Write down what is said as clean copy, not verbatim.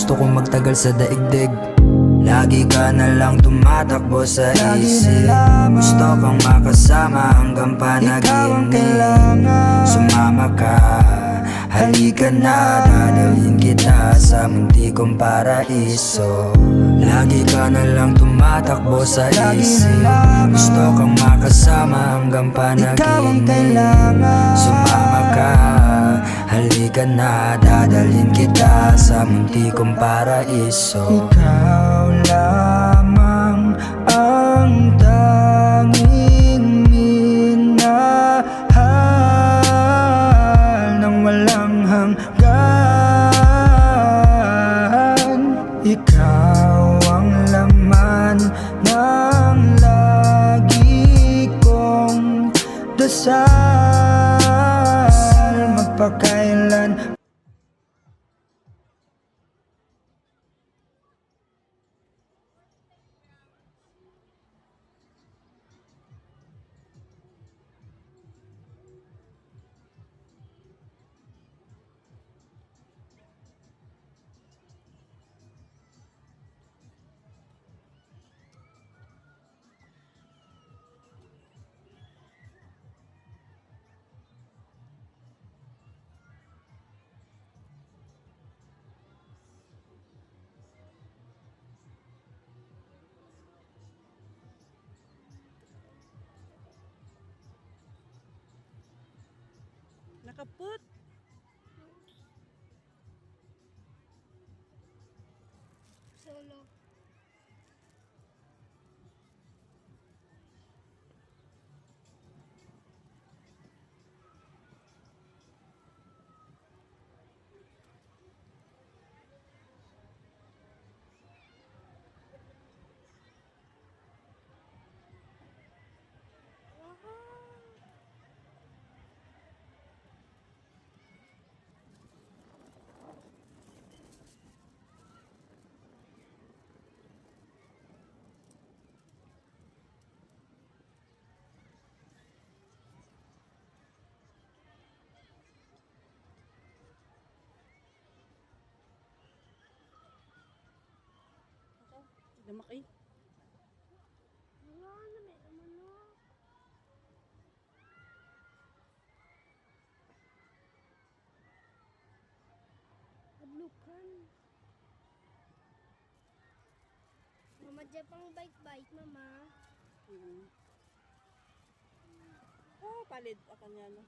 gusto kong magtagal sa daigdig. Lagi ka na lang tumatakbo sa isip. Gusto kang makasama hanggang panaginip. Sumama ka, halika na, dadalhin kita sa munti kong paraiso. Lagi ka na lang tumatakbo sa isip. Gusto kang makasama hanggang panaginip. Sumama ka, halika na, dadalhin kita sa munti kong paraiso. Ikaw lamang ang tanging minahal ng walang hanggan. Ikaw ang laman ng lagi kong dasal, magpakailan. Nakaput. Solo. Lumaki. Wala na, may umano. Adlukan. Mama, dyan pang bike-bike, mama. Oh, palit akan yan.